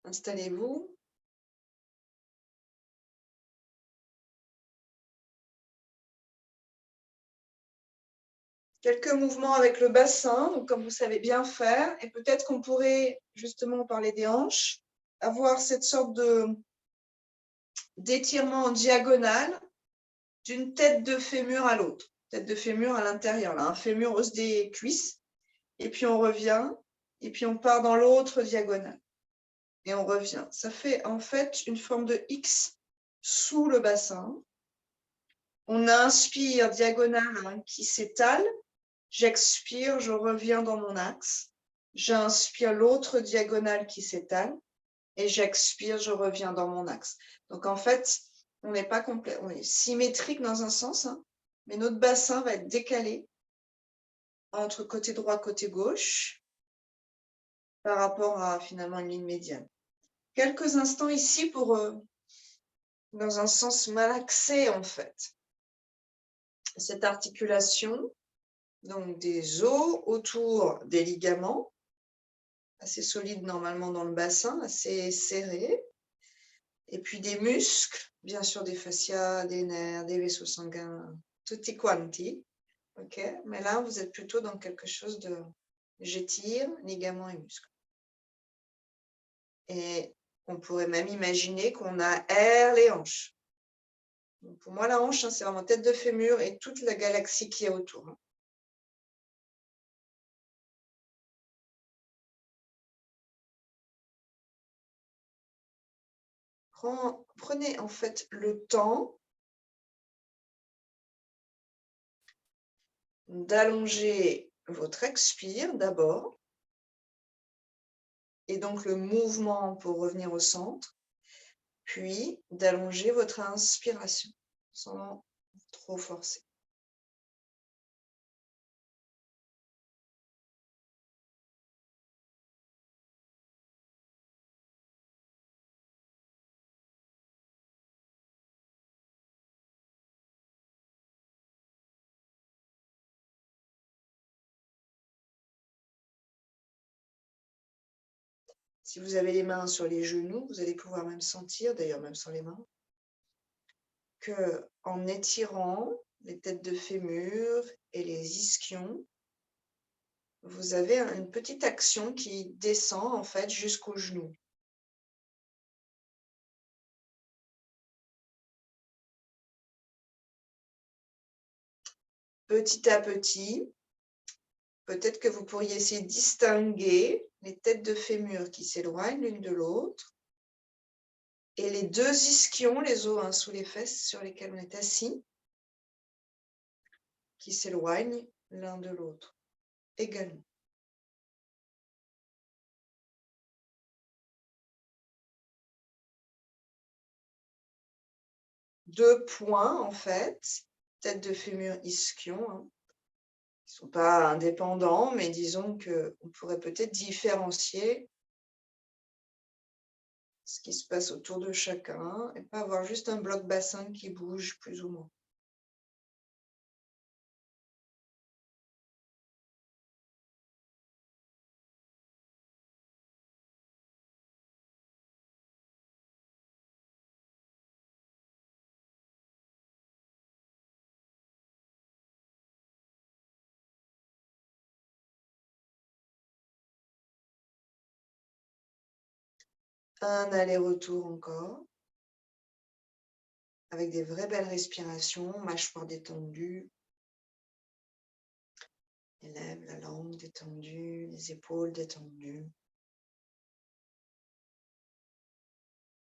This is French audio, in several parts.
Installez-vous. Quelques mouvements avec le bassin, donc comme vous savez bien faire. Et peut-être qu'on pourrait justement parler des hanches, avoir cette sorte d'étirement en diagonale d'une tête de fémur à l'autre. Tête de fémur à l'intérieur, là, un fémur hausse des cuisses. Et puis on revient, et puis on part dans l'autre diagonale. Et on revient. Ça fait en fait une forme de X sous le bassin. On inspire diagonale hein, qui s'étale. J'expire, je reviens dans mon axe. J'inspire l'autre diagonale qui s'étale. Et j'expire, je reviens dans mon axe. Donc en fait, on n'est pas complet, on est symétrique dans un sens, hein, mais notre bassin va être décalé entre côté droit, côté gauche, par rapport à finalement une ligne médiane. Quelques instants ici pour, dans un sens malaxé en fait, cette articulation, donc des os autour des ligaments, assez solides normalement dans le bassin, assez serrés, et puis des muscles, bien sûr des fascias, des nerfs, des vaisseaux sanguins, tutti quanti, ok. Mais là, vous êtes plutôt dans quelque chose de j'étire, ligaments et muscles. Et on pourrait même imaginer qu'on aère les hanches. Donc pour moi, la hanche, hein, c'est vraiment tête de fémur et toute la galaxie qui est autour. Prenez en fait le temps d'allonger votre expire d'abord, et donc le mouvement pour revenir au centre, puis d'allonger votre inspiration sans trop forcer. Si vous avez les mains sur les genoux, vous allez pouvoir même sentir, d'ailleurs même sans les mains, qu'en étirant les têtes de fémur et les ischions, vous avez une petite action qui descend en fait jusqu'aux genoux. Petit à petit, peut-être que vous pourriez essayer de distinguer les têtes de fémur qui s'éloignent l'une de l'autre et les deux ischions, les os hein, sous les fesses sur lesquels on est assis, qui s'éloignent l'un de l'autre également. Deux points en fait, tête de fémur ischion, hein, qui ne sont pas indépendants, mais disons qu'on pourrait peut-être différencier ce qui se passe autour de chacun et pas avoir juste un bloc bassin qui bouge plus ou moins. Un aller-retour encore, avec des vraies belles respirations, mâchoire détendue, les lèvres, la langue détendue, les épaules détendues.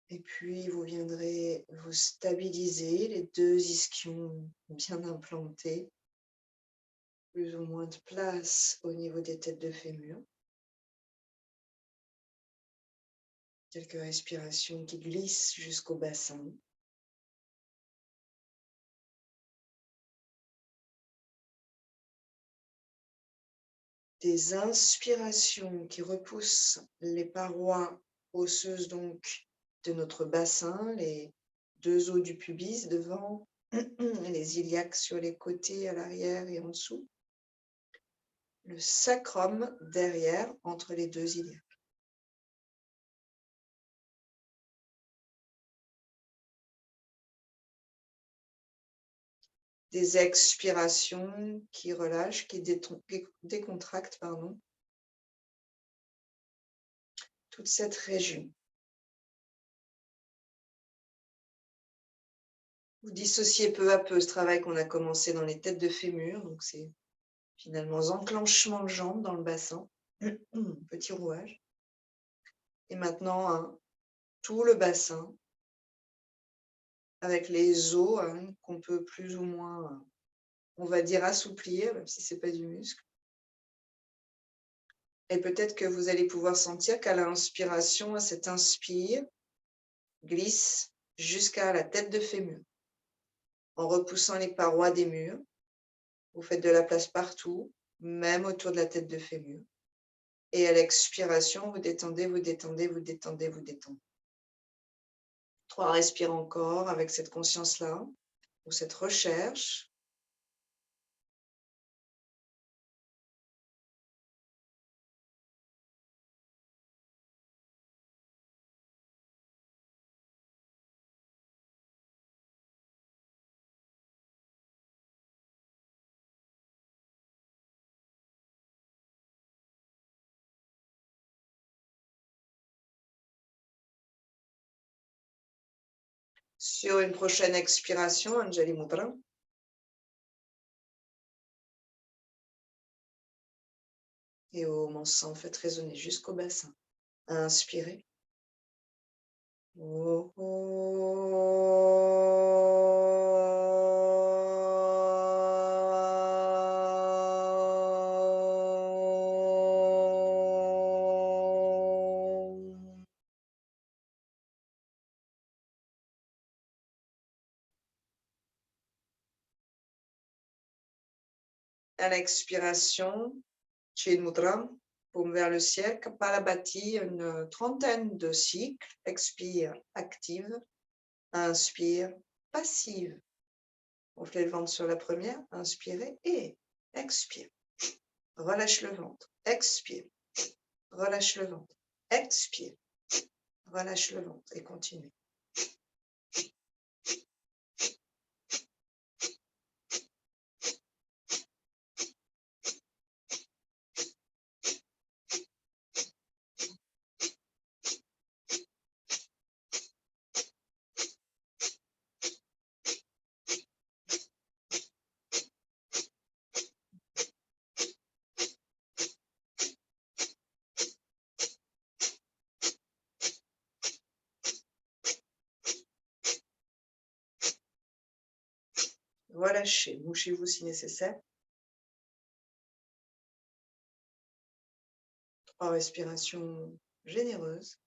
Et puis, vous viendrez vous stabiliser, les deux ischions bien implantés, plus ou moins de place au niveau des têtes de fémur. Quelques respirations qui glissent jusqu'au bassin. Des inspirations qui repoussent les parois osseuses donc de notre bassin, les deux os du pubis devant, les iliaques sur les côtés, à l'arrière et en dessous, le sacrum derrière entre les deux iliaques. des expirations qui relâchent, qui décontractent, pardon, toute cette région. Vous dissociez peu à peu ce travail qu'on a commencé dans les têtes de fémur, donc c'est finalement enclenchement de jambes dans le bassin, petit rouage. Et maintenant, hein, tout le bassin, avec les os hein, qu'on peut plus ou moins, on va dire, assouplir, même si ce n'est pas du muscle. Et peut-être que vous allez pouvoir sentir qu'à l'inspiration, cet inspire glisse jusqu'à la tête de fémur. En repoussant les parois des murs, vous faites de la place partout, même autour de la tête de fémur. Et à l'expiration, vous détendez, vous détendez, vous détendez, vous détendez. 3 respires encore avec cette conscience-là, ou cette recherche. Sur une prochaine expiration, Anjali Mudra. Et au menton, faites résonner jusqu'au bassin. Inspirez. Oh, à l'expiration, Chin Mudra, paume vers le ciel, Kapalabhati, une trentaine de cycles. Expire, active. Inspire, passive. Gonflez le ventre sur la première, inspirez et expire. Relâche le ventre, expire. Relâche le ventre, expire. Relâche le ventre et continue. Relâchez, mouchez-vous si nécessaire. 3 respirations généreuses.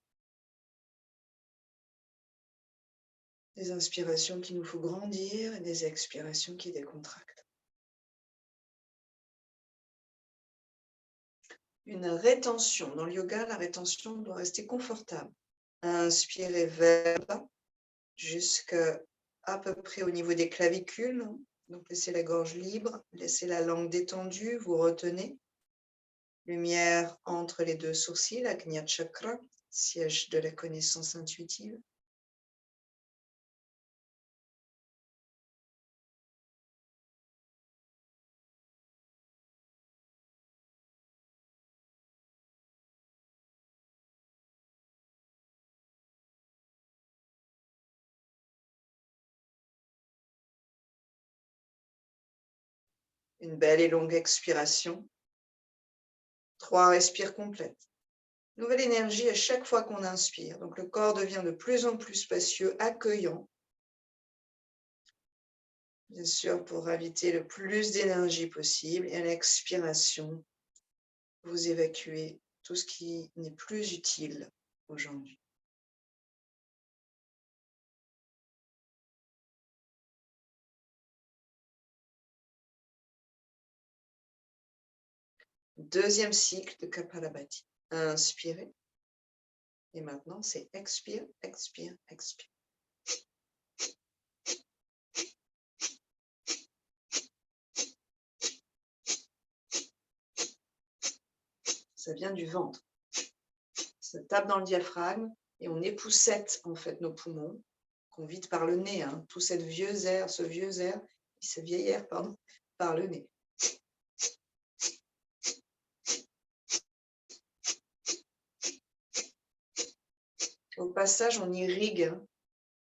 Des inspirations qui nous font grandir et des expirations qui décontractent. Une rétention. Dans le yoga, la rétention doit rester confortable. Inspirez vers le bas, jusqu'à à peu près au niveau des clavicules. Donc, laissez la gorge libre, laissez la langue détendue, vous retenez. Lumière entre les 2 sourcils, Agnya Chakra, siège de la connaissance intuitive. Une belle et longue expiration. 3 respires complètes. Nouvelle énergie à chaque fois qu'on inspire. Donc le corps devient de plus en plus spacieux, accueillant. Bien sûr, pour inviter le plus d'énergie possible. Et à l'expiration, vous évacuez tout ce qui n'est plus utile aujourd'hui. Deuxième cycle de Kapalabhati. Inspirez. Et maintenant, c'est expire, expire, expire. Ça vient du ventre. Ça tape dans le diaphragme et on époussette en fait nos poumons qu'on vide par le nez. Tout ce vieux air sa vieillère, pardon, par le nez. Au passage, on irrigue, hein,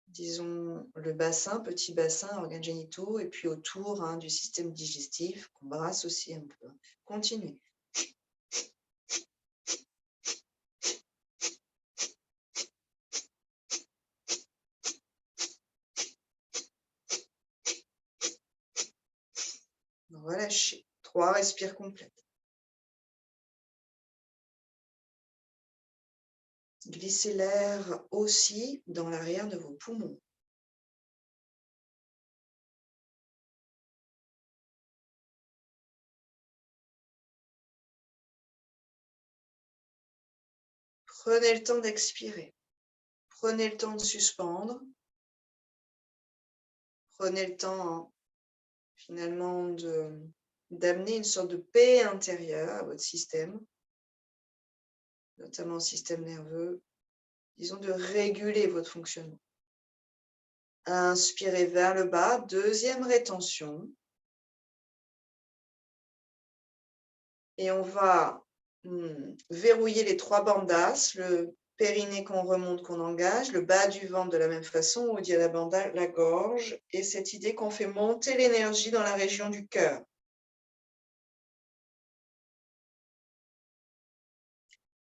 disons, le bassin, petit bassin, organes génitaux, et puis autour hein, du système digestif, qu'on brasse aussi un peu. Continuez. Relâchez. 3 respires complètes. Glissez l'air aussi dans l'arrière de vos poumons. Prenez le temps d'expirer. Prenez le temps de suspendre. Prenez le temps finalement d'amener une sorte de paix intérieure à votre système, notamment au système nerveux, disons de réguler votre fonctionnement. Inspirez vers le bas, deuxième rétention. Et on va verrouiller les 3 bandas, le périnée qu'on remonte, qu'on engage, le bas du ventre de la même façon, on dit à la banda, la gorge, et cette idée qu'on fait monter l'énergie dans la région du cœur.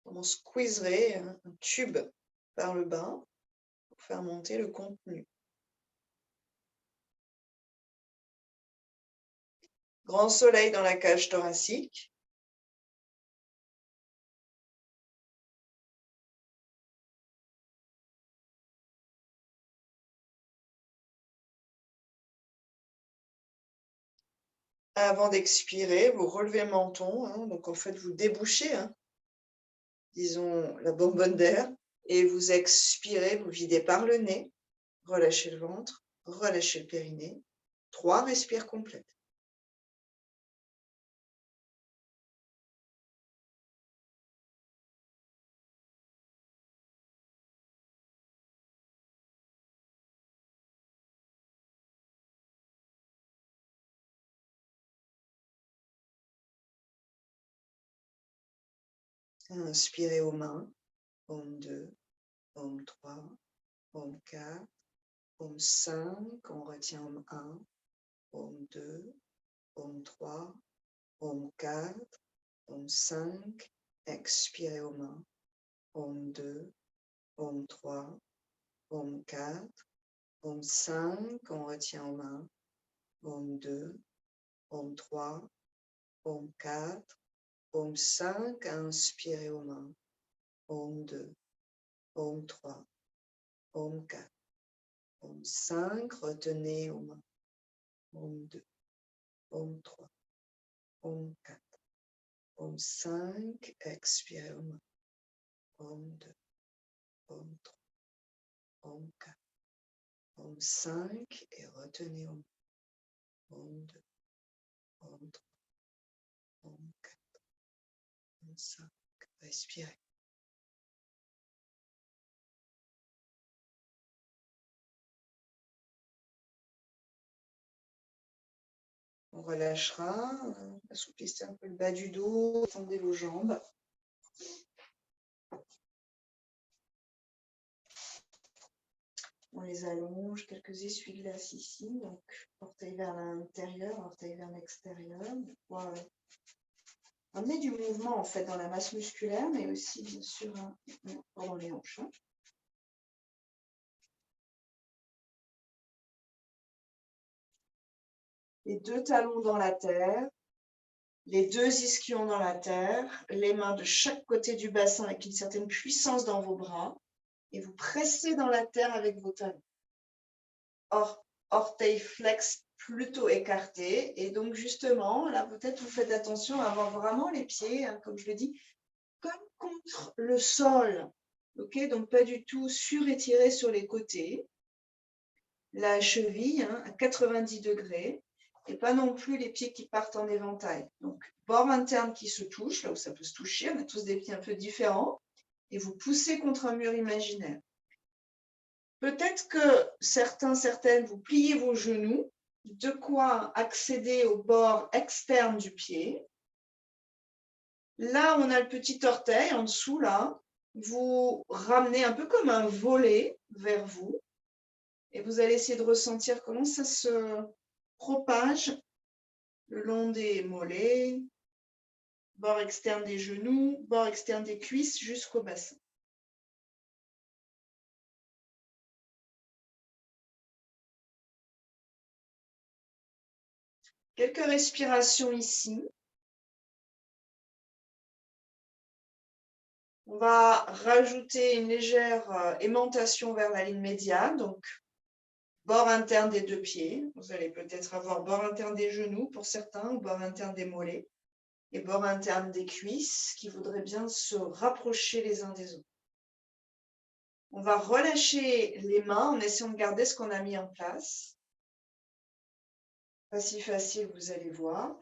On squeezerait un tube par le bas pour faire monter le contenu. Grand soleil dans la cage thoracique. Avant d'expirer, vous relevez le menton, hein, donc en fait vous débouchez, hein, disons la bonbonne d'air, et vous expirez, vous videz par le nez, relâchez le ventre, relâchez le périnée. 3 respires complètes. Inspirez aux mains, Om 2, Om 3, Om 4, Om 5, on retient Om 1, Om 2, Om 3, Om 4, Om 5, expirez aux mains, Om 2, Om 3, Om 4, Om 5, on retient aux mains, Om 2, Om 3, Om 4, Om 5, inspirez aux mains, Om 2, Om 3, Om 4, Om 5, retenez aux mains, Om 2, Om 3, Om 4, Om 5, expirez aux mains, Om 2, Om 3, Om 4, Om 5 et retenez aux mains, Om 2, Om 3, Om 4, Om 5, respirez. On relâchera, assouplissez un peu le bas du dos, tendez vos jambes. On les allonge, quelques essuie-glaces ici, donc orteil vers l'intérieur, orteil vers l'extérieur. On va amener du mouvement en fait dans la masse musculaire, mais aussi bien sûr pendant les hanches. Les 2 talons dans la terre, les 2 ischions dans la terre, les mains de chaque côté du bassin avec une certaine puissance dans vos bras, et vous pressez dans la terre avec vos talons. Orteils flex plutôt écartés, et donc justement, là peut-être vous faites attention à avoir vraiment les pieds, hein, comme je le dis, comme contre le sol, ok, donc pas du tout surétirés sur les côtés, la cheville hein, à 90 degrés, et pas non plus les pieds qui partent en éventail. Donc, bord interne qui se touche, là où ça peut se toucher, on a tous des pieds un peu différents, et vous poussez contre un mur imaginaire. Peut-être que certaines, vous pliez vos genoux, de quoi accéder au bord externe du pied. Là, on a le petit orteil en dessous, là. Vous ramenez un peu comme un volet vers vous. Et vous allez essayer de ressentir comment ça se propage le long des mollets, bord externe des genoux, bord externe des cuisses jusqu'au bassin. Quelques respirations ici. On va rajouter une légère aimantation vers la ligne médiane, donc bord interne des deux pieds. Vous allez peut-être avoir bord interne des genoux pour certains ou bord interne des mollets et bord interne des cuisses qui voudraient bien se rapprocher les uns des autres. On va relâcher les mains en essayant de garder ce qu'on a mis en place. Pas si facile, vous allez voir.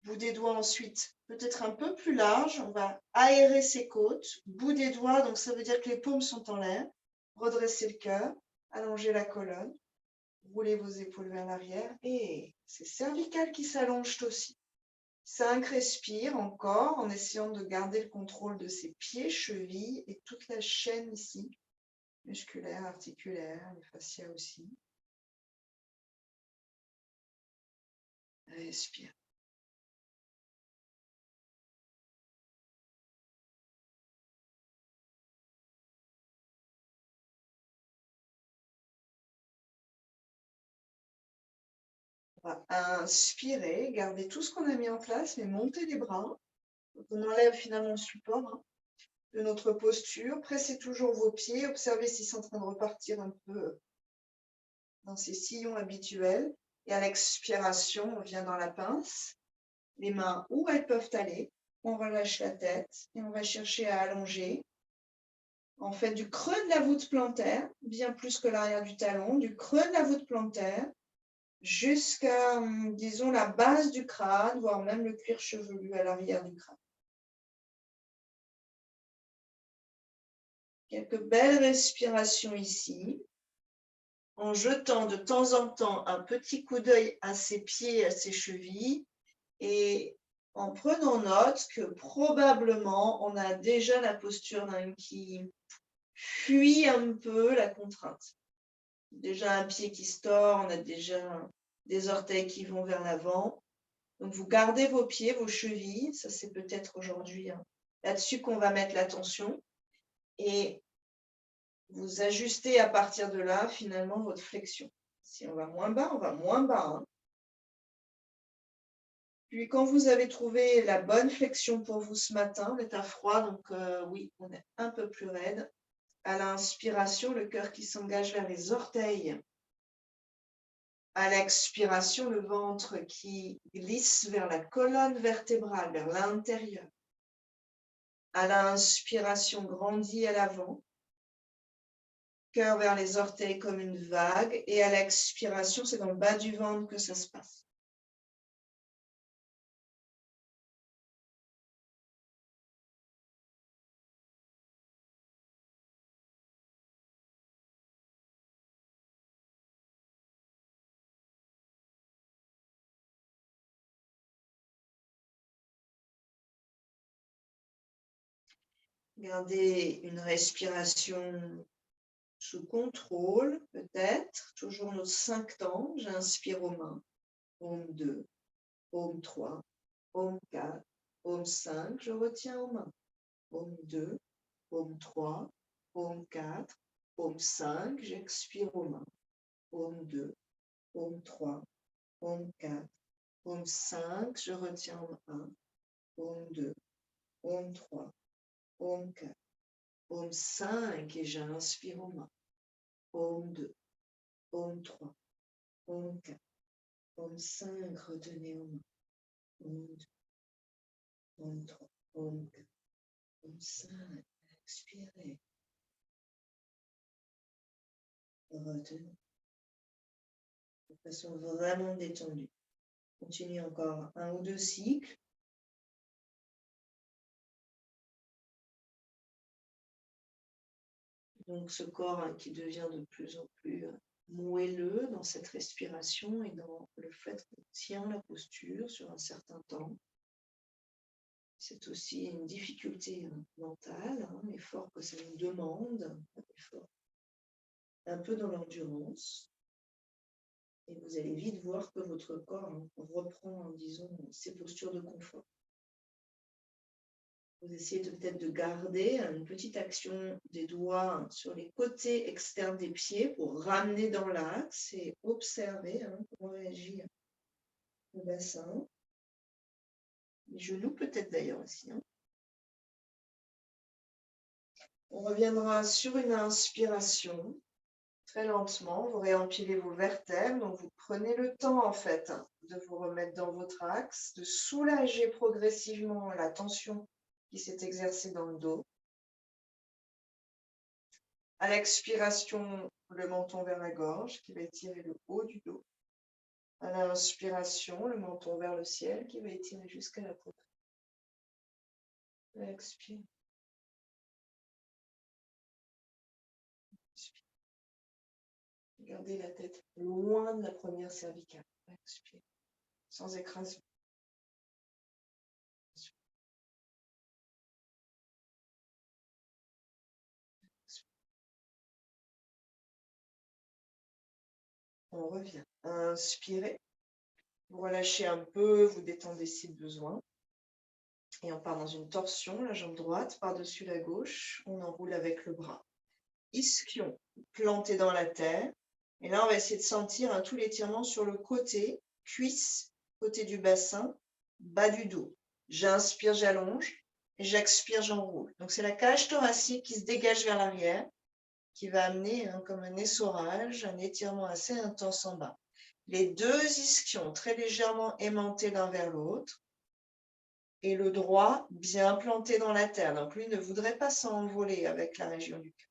Bout des doigts ensuite, peut-être un peu plus large. On va aérer ses côtes. Bout des doigts, donc ça veut dire que les paumes sont en l'air. Redressez le cœur, allongez la colonne, roulez vos épaules vers l'arrière et c'est cervical qui s'allonge aussi. 5, respire encore en essayant de garder le contrôle de ses pieds, chevilles et toute la chaîne ici, musculaire, articulaire, les fascias aussi. Respire. On va inspirer, garder tout ce qu'on a mis en place, mais monter les bras. On enlève finalement le support de notre posture. Pressez toujours vos pieds. Observez s'ils sont en train de repartir un peu dans ces sillons habituels. Et à l'expiration, on vient dans la pince. Les mains où elles peuvent aller. On relâche la tête et on va chercher à allonger. En fait, du creux de la voûte plantaire, bien plus que l'arrière du talon, du creux de la voûte plantaire jusqu'à, disons, la base du crâne, voire même le cuir chevelu à l'arrière du crâne. Quelques belles respirations ici, en jetant de temps en temps un petit coup d'œil à ses pieds, à ses chevilles, et en prenant note que probablement on a déjà la posture d'un qui fuit un peu la contrainte. Déjà un pied qui se tord, on a déjà des orteils qui vont vers l'avant. Donc vous gardez vos pieds, vos chevilles, ça c'est peut-être aujourd'hui là-dessus qu'on va mettre l'attention. Et vous ajustez à partir de là finalement votre flexion. Si on va moins bas, on va moins bas. Puis quand vous avez trouvé la bonne flexion pour vous ce matin, on est à froid, donc oui, on est un peu plus raide. À l'inspiration, le cœur qui s'engage vers les orteils. À l'expiration, le ventre qui glisse vers la colonne vertébrale, vers l'intérieur. À l'inspiration, grandit à l'avant. Cœur vers les orteils comme une vague. Et à l'expiration, c'est dans le bas du ventre que ça se passe. Gardez une respiration sous contrôle, peut-être. Toujours nos 5 temps. J'inspire aux mains. Om 2, Om 3, Om 4, Om 5. Je retiens aux mains. Om 2, Om 3, Om 4, Om 5. J'expire aux mains. Om 2, Om 3, Om 4, Om 5. Je retiens aux mains. Om 2, Om 3, Om 4, Om 5. Et j'inspire aux mains. Om 2, Om 3, Om 4, Om 5. Retenez aux mains. Om 2, Om 3, Om 4, Om 5. Expirez. Retenez. De façon vraiment détendue. Continuez encore 1 ou 2 cycles. Donc ce corps qui devient de plus en plus moelleux dans cette respiration et dans le fait qu'on tient la posture sur un certain temps. C'est aussi une difficulté mentale, l'effort que ça nous demande, un effort un peu dans l'endurance. Et vous allez vite voir que votre corps reprend, disons, ses postures de confort. Vous essayez peut-être de garder une petite action des doigts sur les côtés externes des pieds pour ramener dans l'axe et observer comment réagit le bassin. Les genoux peut-être d'ailleurs aussi. On reviendra sur une inspiration. Très lentement, vous réempilez vos vertèbres. Donc, vous prenez le temps, en fait, de vous remettre dans votre axe, de soulager progressivement la tension qui s'est exercée dans le dos. À l'expiration, le menton vers la gorge qui va étirer le haut du dos. À l'inspiration, le menton vers le ciel qui va étirer jusqu'à la poitrine. Expire. Expire. Gardez la tête loin de la première cervicale. Expire. Sans écrasement. On revient. Inspirez. Vous relâchez un peu, vous détendez si besoin. Et on part dans une torsion, la jambe droite par-dessus la gauche. On enroule avec le bras. Ischion planté dans la terre. Et là, on va essayer de sentir tout l'étirement sur le côté, cuisse, côté du bassin, bas du dos. J'inspire, j'allonge. Et j'expire, j'enroule. Donc, c'est la cage thoracique qui se dégage vers l'arrière, qui va amener comme un essorage, un étirement assez intense en bas. Les deux ischions très légèrement aimantés l'un vers l'autre. Et le droit bien planté dans la terre. Donc, lui ne voudrait pas s'envoler avec la région du cœur.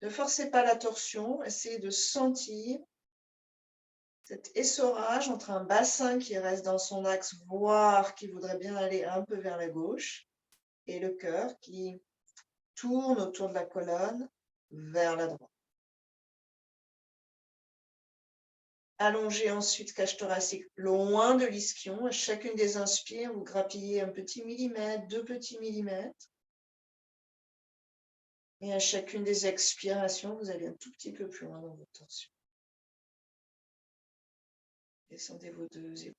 Ne forcez pas la torsion, essayez de sentir cet essorage entre un bassin qui reste dans son axe, voire qui voudrait bien aller un peu vers la gauche, et le cœur qui tourne autour de la colonne vers la droite. Allongez ensuite cage thoracique loin de l'ischion. À chacune des inspires, vous grappillez un petit millimètre, 2 petits millimètres. Et à chacune des expirations, vous allez un tout petit peu plus loin dans votre torsion. Descendez vos deux épaules.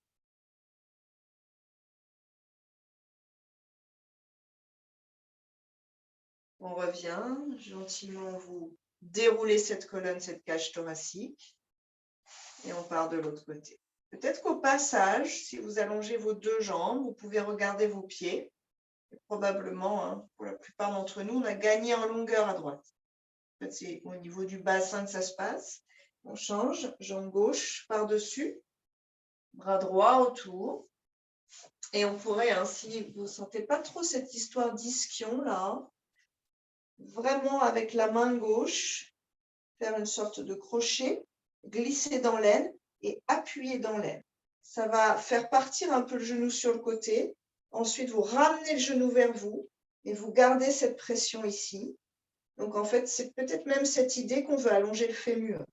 On revient, gentiment vous déroulez cette colonne, cette cage thoracique, et on part de l'autre côté. Peut-être qu'au passage, si vous allongez vos deux jambes, vous pouvez regarder vos pieds. Et probablement, pour la plupart d'entre nous, on a gagné en longueur à droite. En fait, c'est au niveau du bassin que ça se passe. On change, jambe gauche par-dessus, bras droit autour. Et on pourrait, si vous ne sentez pas trop cette histoire d'ischion là, vraiment avec la main gauche, faire une sorte de crochet, glisser dans l'aine et appuyer dans l'aine. Ça va faire partir un peu le genou sur le côté. Ensuite, vous ramenez le genou vers vous et vous gardez cette pression ici. Donc, en fait, c'est peut-être même cette idée qu'on veut allonger le fémur.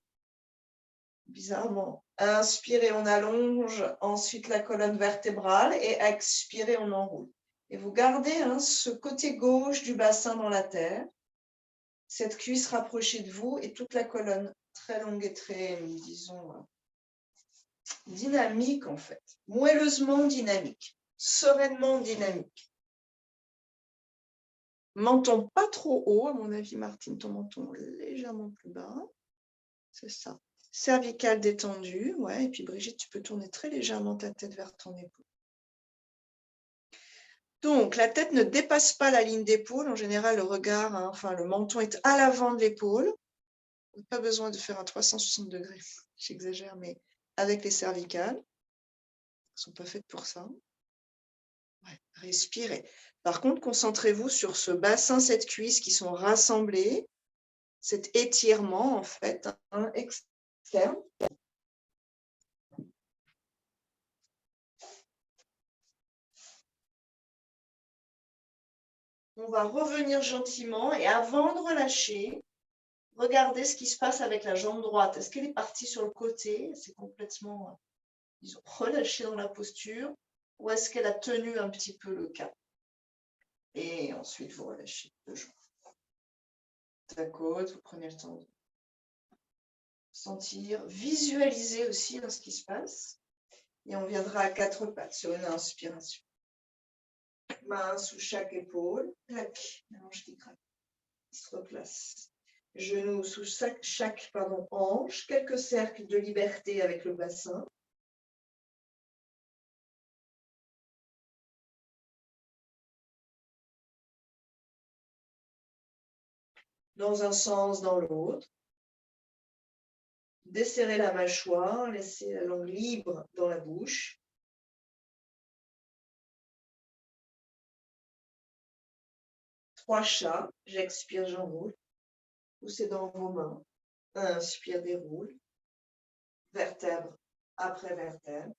Bizarrement. Inspirez, on allonge ensuite la colonne vertébrale et expirez, on enroule. Et vous gardez ce côté gauche du bassin dans la terre, cette cuisse rapprochée de vous et toute la colonne très longue et très, disons, dynamique en fait. Moelleusement dynamique, sereinement dynamique. Menton pas trop haut, à mon avis, Martine, ton menton légèrement plus bas. C'est ça. Cervicale détendue, ouais. Et puis Brigitte, tu peux tourner très légèrement ta tête vers ton épaule. Donc, la tête ne dépasse pas la ligne d'épaule. En général, le regard, le menton est à l'avant de l'épaule. Pas besoin de faire un 360 degrés. J'exagère, mais avec les cervicales, elles ne sont pas faites pour ça. Ouais, respirez. Par contre, concentrez-vous sur ce bassin, cette cuisse qui sont rassemblées, cet étirement en fait externe. On va revenir gentiment et avant de relâcher, regardez ce qui se passe avec la jambe droite. Est-ce qu'elle est partie sur le côté? C'est complètement, disons, relâché dans la posture. Ou est-ce qu'elle a tenu un petit peu le cap? Et ensuite, vous relâchez le genou. Côte à côte, vous prenez le temps de sentir, visualiser aussi ce qui se passe. Et on viendra à 4 pattes sur une inspiration. Main sous chaque épaule, clac, la hanche qui craque, qui se replace. Genoux sous chaque hanche, quelques cercles de liberté avec le bassin. Dans un sens, dans l'autre. Desserrez la mâchoire, laissez la langue libre dans la bouche. Trois chats, j'expire, j'enroule. Poussez dans vos mains. Inspire, déroule. Vertèbre après vertèbre.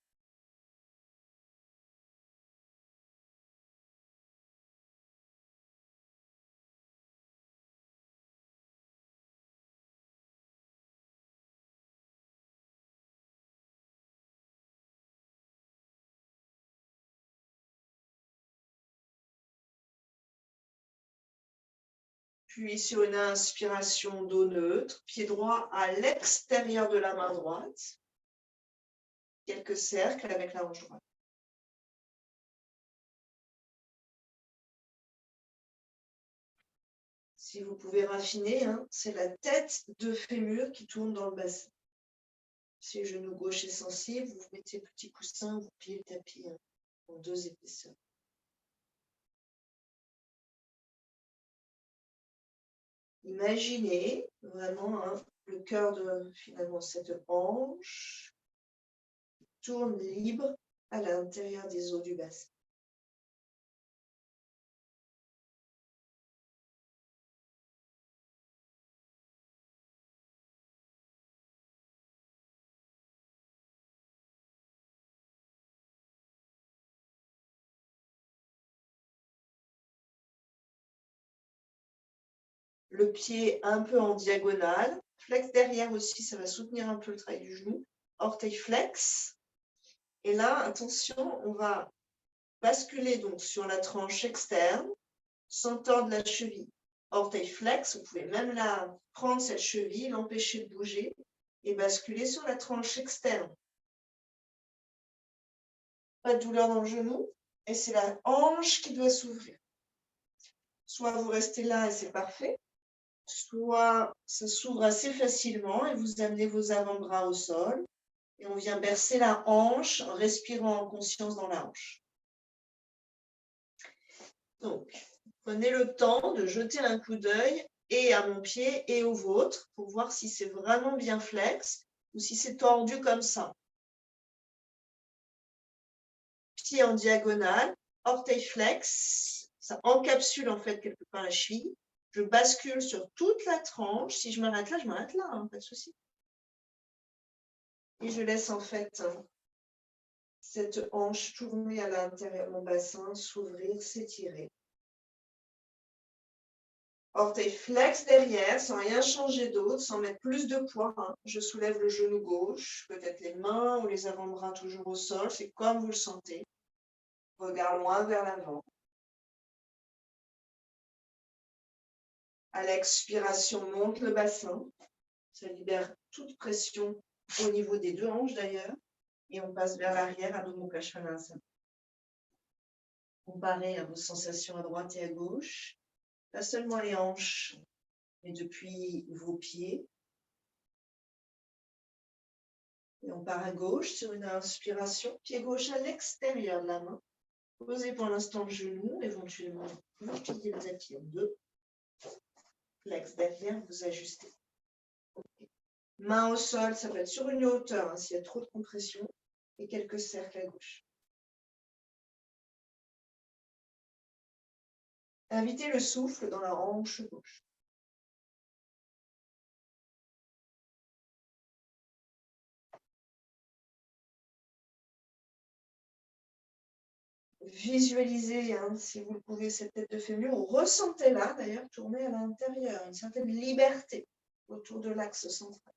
Puis sur une inspiration dos neutre, pied droit à l'extérieur de la main droite. Quelques cercles avec la hanche droite. Si vous pouvez raffiner, c'est la tête de fémur qui tourne dans le bassin. Si le genou gauche est sensible, vous mettez petit coussin, vous pliez le tapis en 2 épaisseurs. Imaginez vraiment le cœur de finalement cette hanche qui tourne libre à l'intérieur des os du bassin. Le pied un peu en diagonale, flex derrière aussi, ça va soutenir un peu le travail du genou. Orteil flex. Et là, attention, on va basculer donc sur la tranche externe, sans tordre la cheville. Orteil flex, vous pouvez même prendre cette cheville, l'empêcher de bouger et basculer sur la tranche externe. Pas de douleur dans le genou et c'est la hanche qui doit s'ouvrir. Soit vous restez là et c'est parfait, soit ça s'ouvre assez facilement et vous amenez vos avant-bras au sol et on vient bercer la hanche en respirant en conscience dans la hanche. Donc, prenez le temps de jeter un coup d'œil et à mon pied et au vôtre pour voir si c'est vraiment bien flex ou si c'est tordu comme ça. Pied en diagonale, orteil flex, ça encapsule en fait quelque part la cheville. Je bascule sur toute la tranche. Si je m'arrête là, je m'arrête là, pas de souci. Et je laisse en fait cette hanche tourner à l'intérieur de mon bassin, s'ouvrir, s'étirer. Orteil flex derrière, sans rien changer d'autre, sans mettre plus de poids. Je soulève le genou gauche, peut-être les mains ou les avant-bras toujours au sol, c'est comme vous le sentez. Regard loin vers l'avant. À l'expiration, monte le bassin. Ça libère toute pression au niveau des 2 hanches d'ailleurs. Et on passe vers l'arrière à Adho Mukha Svanasana. Comparez à vos sensations à droite et à gauche. Pas seulement les hanches, mais depuis vos pieds. Et on part à gauche sur une inspiration. Pied gauche à l'extérieur de la main. Posez pour l'instant le genou. Éventuellement, vous pliez le tapis en 2. Flex derrière, vous ajustez. Okay. Main au sol, ça peut être sur une hauteur s'il y a trop de compression. Et quelques cercles à gauche. Invitez le souffle dans la hanche gauche. Visualisez, si vous le pouvez, cette tête de fémur, ou ressentez-la d'ailleurs tourner à l'intérieur, une certaine liberté. autour de l'axe central.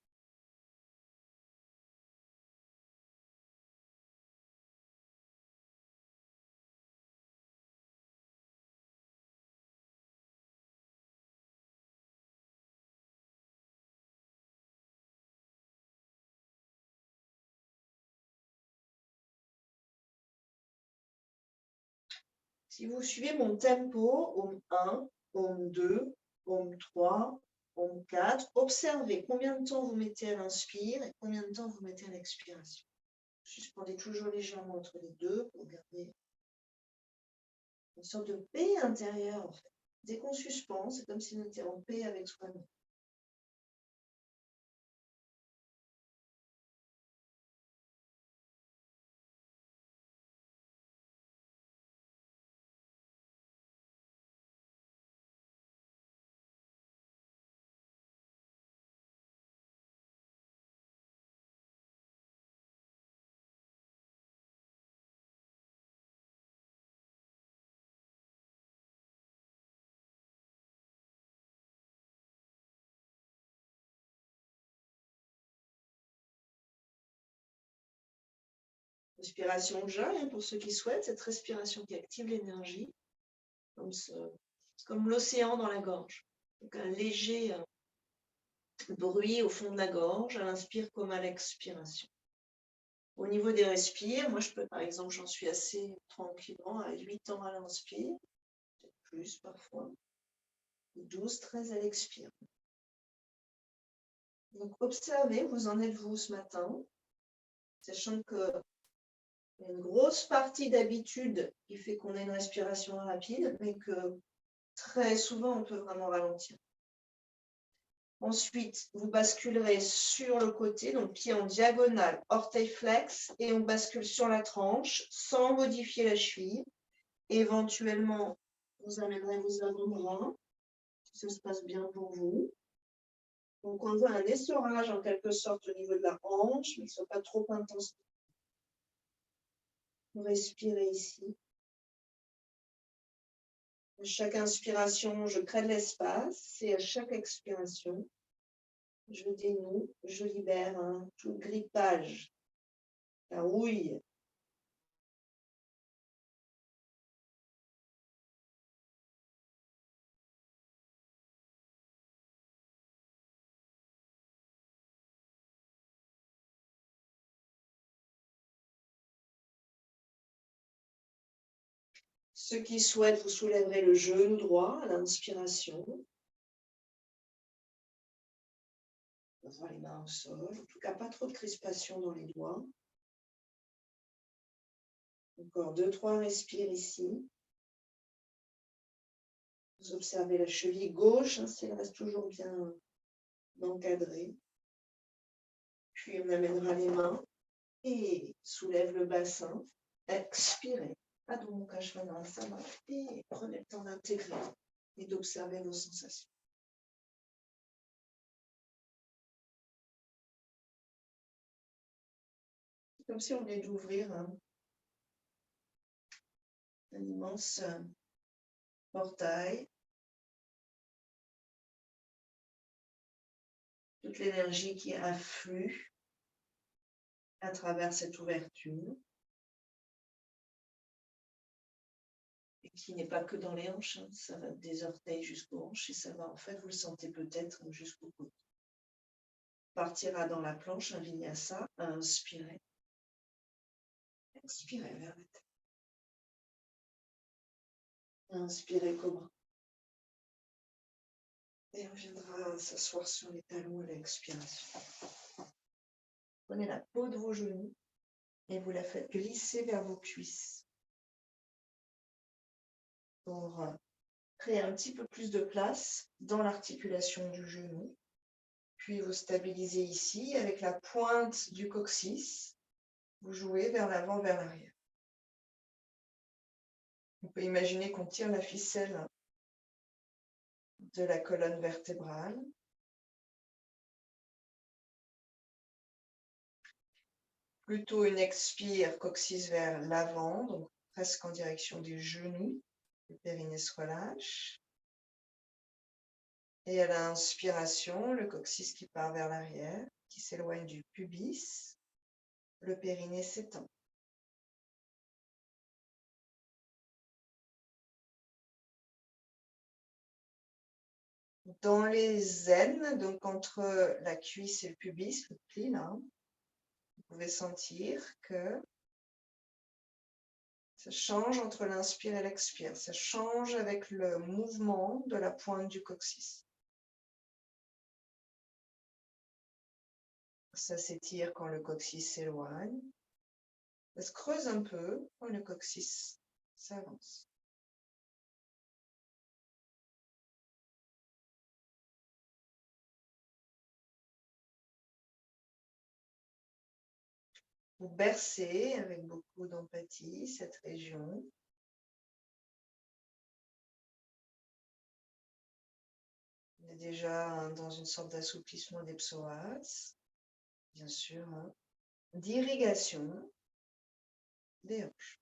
Si vous suivez mon tempo, Om 1, Om 2, Om 3, Om 4, observez combien de temps vous mettez à l'inspire et combien de temps vous mettez à l'expiration. Suspendez toujours légèrement entre les deux pour garder une sorte de paix intérieure. En fait. Dès qu'on suspend, c'est comme si on était en paix avec soi-même. Respiration Jai, pour ceux qui souhaitent, cette respiration qui active l'énergie, comme l'océan dans la gorge. Donc un léger bruit au fond de la gorge, à l'inspire comme à l'expiration. Au niveau des respires, moi je peux par exemple, j'en suis assez tranquillement à 8 ans à l'inspire, peut-être plus parfois, 12, 13 à l'expire. Donc observez, vous en êtes-vous ce matin, sachant que il y a une grosse partie d'habitude qui fait qu'on a une respiration rapide, mais que très souvent on peut vraiment ralentir. Ensuite, vous basculerez sur le côté, donc pied en diagonale, orteil flex, et on bascule sur la tranche sans modifier la cheville. Éventuellement, vous amènerez vos avant-bras, si ça se passe bien pour vous. Donc, on voit un essorage en quelque sorte au niveau de la hanche, mais qui ne soit pas trop intense. Vous respirez ici. À chaque inspiration, je crée de l'espace, et à chaque expiration, je dénoue, je libère tout le grippage, la rouille. Ceux qui souhaitent, vous soulèverez le genou droit à l'inspiration. Avoir les mains au sol. En tout cas, pas trop de crispation dans les doigts. Encore 2-3 respires ici. Vous observez la cheville gauche, si elle reste toujours bien encadrée. Puis on amènera les mains et soulève le bassin. Expirez. Adho Mukha Svanasana. Et prenez le temps d'intégrer et d'observer vos sensations. C'est comme si on venait d'ouvrir un immense portail. Toute l'énergie qui afflue à travers cette ouverture et qui n'est pas que dans les hanches, ça va des orteils jusqu'aux hanches et ça va en fait, vous le sentez peut-être jusqu'au coude. Partira dans la planche, un vinyasa, inspirez. Expirez vers la tête. Inspirez cobra. Et on viendra s'asseoir sur les talons à l'expiration. Prenez la peau de vos genoux et vous la faites glisser vers vos cuisses pour créer un petit peu plus de place dans l'articulation du genou. Puis vous stabilisez ici avec la pointe du coccyx. Vous jouez vers l'avant, vers l'arrière. On peut imaginer qu'on tire la ficelle de la colonne vertébrale. Plutôt une expire, coccyx vers l'avant, donc presque en direction des genoux. Le périnée se relâche. Et à l'inspiration, le coccyx qui part vers l'arrière, qui s'éloigne du pubis, le périnée s'étend. Dans les aines, donc entre la cuisse et le pubis, le pli là, vous pouvez sentir que ça change entre l'inspire et l'expire. Ça change avec le mouvement de la pointe du coccyx. Ça s'étire quand le coccyx s'éloigne. Ça se creuse un peu quand le coccyx s'avance. Vous bercez avec beaucoup d'empathie cette région. On est déjà dans une sorte d'assouplissement des psoas, bien sûr, hein, d'irrigation des hanches.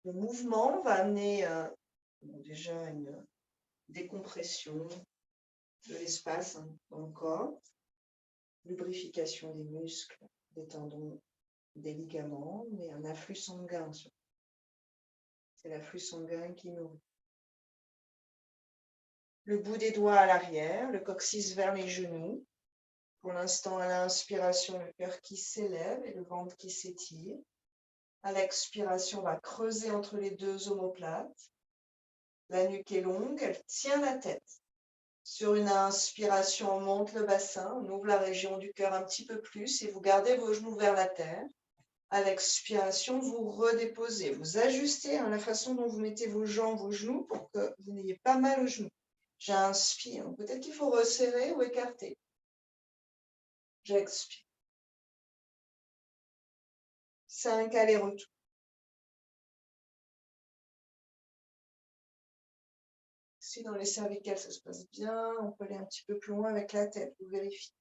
Le mouvement va amener déjà une décompression de l'espace dans le corps, lubrification des muscles, des tendons, des ligaments, mais un afflux sanguin. C'est l'afflux sanguin qui nourrit. Le bout des doigts à l'arrière, le coccyx vers les genoux. Pour l'instant, à l'inspiration, le cœur qui s'élève et le ventre qui s'étire. À l'expiration, on va creuser entre les deux omoplates. La nuque est longue, elle tient la tête. Sur une inspiration, on monte le bassin, on ouvre la région du cœur un petit peu plus et vous gardez vos genoux vers la terre. À l'expiration, vous redéposez, vous ajustez la façon dont vous mettez vos jambes, vos genoux pour que vous n'ayez pas mal aux genoux. J'inspire, peut-être qu'il faut resserrer ou écarter. J'expire. 5 allers-retours. Si dans les cervicales ça se passe bien, on peut aller un petit peu plus loin avec la tête, vous vérifiez.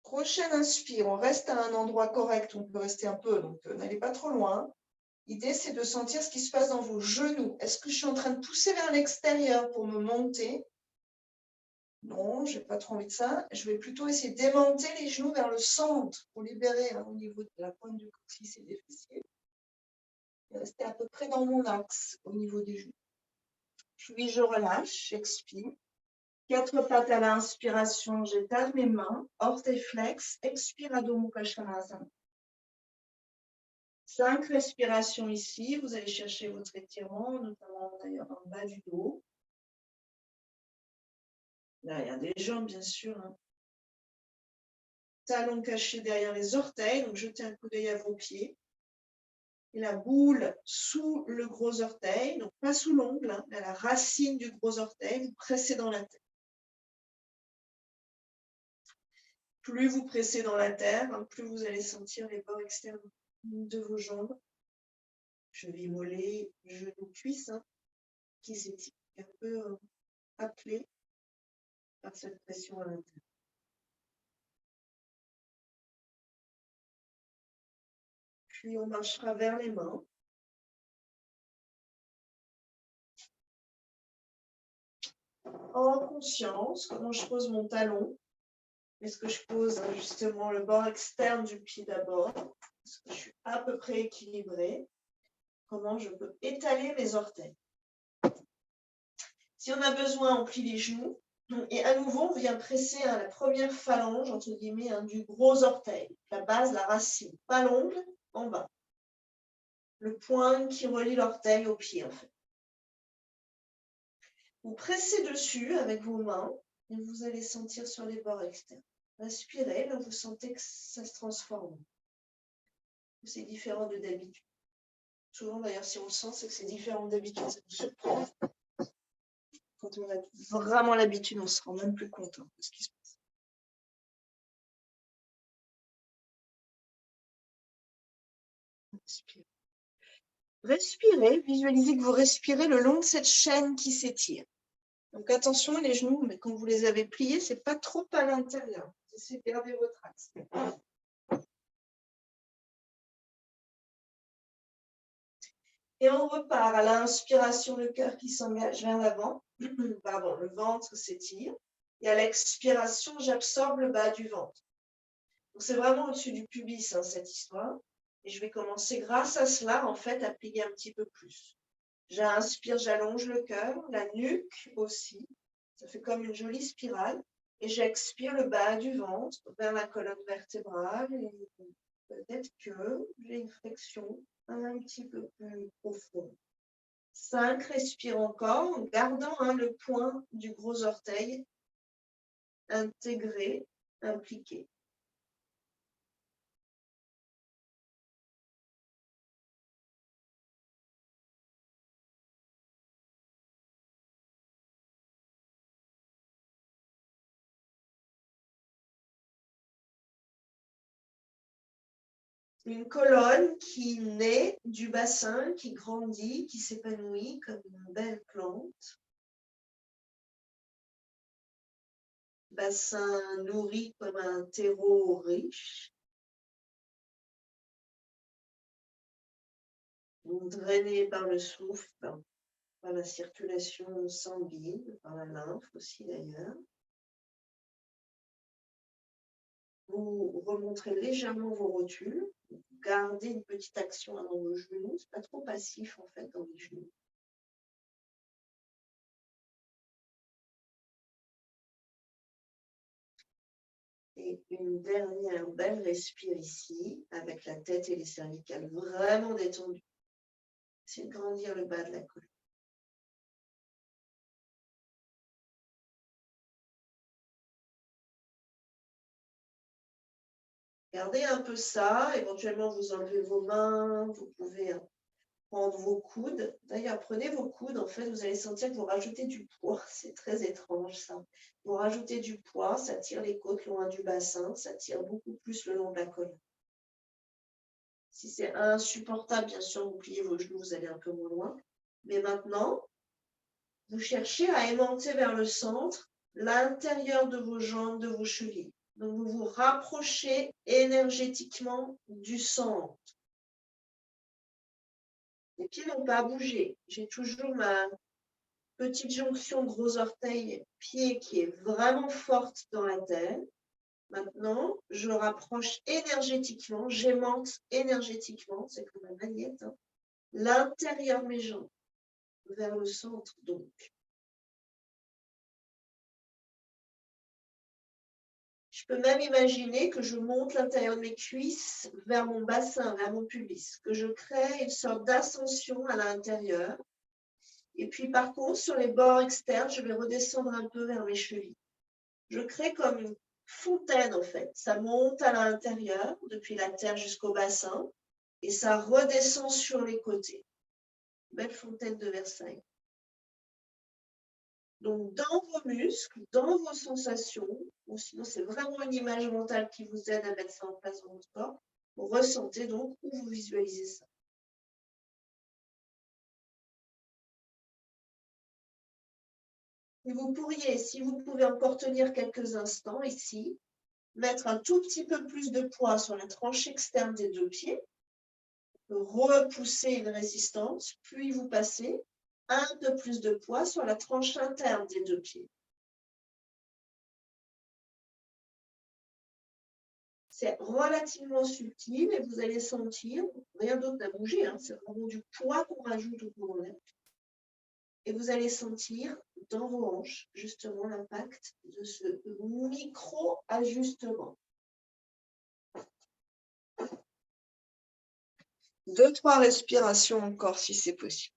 Prochaine inspire, on reste à un endroit correct, on peut rester un peu, donc n'allez pas trop loin. L'idée, c'est de sentir ce qui se passe dans vos genoux. Est-ce que je suis en train de pousser vers l'extérieur pour me monter? Non, je n'ai pas trop envie de ça. Je vais plutôt essayer d'aimanter les genoux vers le centre pour libérer au niveau de la pointe du coccyx et des fessiers. Et rester à peu près dans mon axe au niveau des genoux. Puis je relâche, j'expire. 4 pattes à l'inspiration, j'étale mes mains, orteils flex, expire Adho Mukha Svanasana. 5 respirations ici, vous allez chercher votre étirement, notamment d'ailleurs en bas du dos. Derrière des jambes, bien sûr. Hein. Talons cachés derrière les orteils, donc jetez un coup d'œil à vos pieds. Et la boule sous le gros orteil, donc pas sous l'ongle, hein, mais à la racine du gros orteil, vous pressez dans la terre. Plus vous pressez dans la terre, hein, plus vous allez sentir les bords externes de vos jambes. Cheville, mollet, genoux, cuisses, hein, qui s'étirent un peu appelés par cette pression à l'intérieur. Puis on marchera vers les mains. En conscience, comment je pose mon talon. Est-ce que je pose justement le bord externe du pied d'abord? Est-ce que je suis à peu près équilibrée? Comment je peux étaler mes orteils? Si on a besoin, on plie les genoux. Et à nouveau, on vient presser la première phalange, entre guillemets, du gros orteil. La base, la racine. Pas l'ongle, en bas. Le point qui relie l'orteil au pied, en fait. Vous pressez dessus avec vos mains et vous allez sentir sur les bords externes. Inspirez, là vous sentez que ça se transforme. C'est différent de d'habitude. Souvent d'ailleurs, si on le sent, c'est que c'est différent d'habitude. Ça nous surprend. Quand on a vraiment l'habitude, on ne se rend même plus compte de ce qui se passe. Inspire. Respirez, visualisez que vous respirez le long de cette chaîne qui s'étire. Donc attention les genoux, mais quand vous les avez pliés, ce n'est pas trop à l'intérieur. Essayez de garder votre axe. Et on repart à l'inspiration, le cœur qui s'engage vers l'avant. Pardon, le ventre s'étire. Et à l'expiration, j'absorbe le bas du ventre. C'est vraiment au-dessus du pubis, hein, cette histoire. Et je vais commencer grâce à cela, en fait, à plier un petit peu plus. J'inspire, j'allonge le cœur, la nuque aussi. Ça fait comme une jolie spirale. Et j'expire le bas du ventre vers la colonne vertébrale. Et peut-être que j'ai une flexion un petit peu plus profonde. 5, respire encore en gardant le point du gros orteil intégré, impliqué. Une colonne qui naît du bassin, qui grandit, qui s'épanouit comme une belle plante. Bassin nourri comme un terreau riche. Donc, drainé par le souffle, par la circulation sanguine, par la lymphe aussi d'ailleurs. Vous remontrez légèrement vos rotules. Gardez une petite action dans vos genoux. Ce n'est pas trop passif en fait dans les genoux. Et une dernière belle respire ici, avec la tête et les cervicales vraiment détendues. C'est de grandir le bas de la colonne. Gardez un peu ça. Éventuellement, vous enlevez vos mains. Vous pouvez prendre vos coudes. D'ailleurs, prenez vos coudes. En fait, vous allez sentir que vous rajoutez du poids. C'est très étrange, ça. Vous rajoutez du poids. Ça tire les côtes loin du bassin. Ça tire beaucoup plus le long de la colonne. Si c'est insupportable, bien sûr, vous pliez vos genoux, vous allez un peu moins loin. Mais maintenant, vous cherchez à aimanter vers le centre l'intérieur de vos jambes, de vos chevilles. Donc, vous vous rapprochez énergétiquement du centre. Les pieds n'ont pas bougé. J'ai toujours ma petite jonction gros orteil pied qui est vraiment forte dans la terre. Maintenant, je rapproche énergétiquement, j'aimante énergétiquement, c'est comme un baguette, l'intérieur de mes jambes, vers le centre donc. Je peux même imaginer que je monte l'intérieur de mes cuisses vers mon bassin, vers mon pubis, que je crée une sorte d'ascension à l'intérieur. Et puis par contre, sur les bords externes, je vais redescendre un peu vers mes chevilles. Je crée comme une fontaine en fait. Ça monte à l'intérieur, depuis la terre jusqu'au bassin, et ça redescend sur les côtés. Belle fontaine de Versailles. Donc, dans vos muscles, dans vos sensations, ou sinon c'est vraiment une image mentale qui vous aide à mettre ça en place dans votre corps, vous ressentez donc où vous visualisez ça. Et vous pourriez, si vous pouvez encore tenir quelques instants ici, mettre un tout petit peu plus de poids sur la tranche externe des deux pieds, repousser une résistance, puis vous passez un peu plus de poids sur la tranche interne des deux pieds. C'est relativement subtil et vous allez sentir, rien d'autre n'a bougé, c'est vraiment du poids qu'on rajoute au cours. Et vous allez sentir dans vos hanches justement l'impact de ce micro-ajustement. 2-3 respirations encore si c'est possible.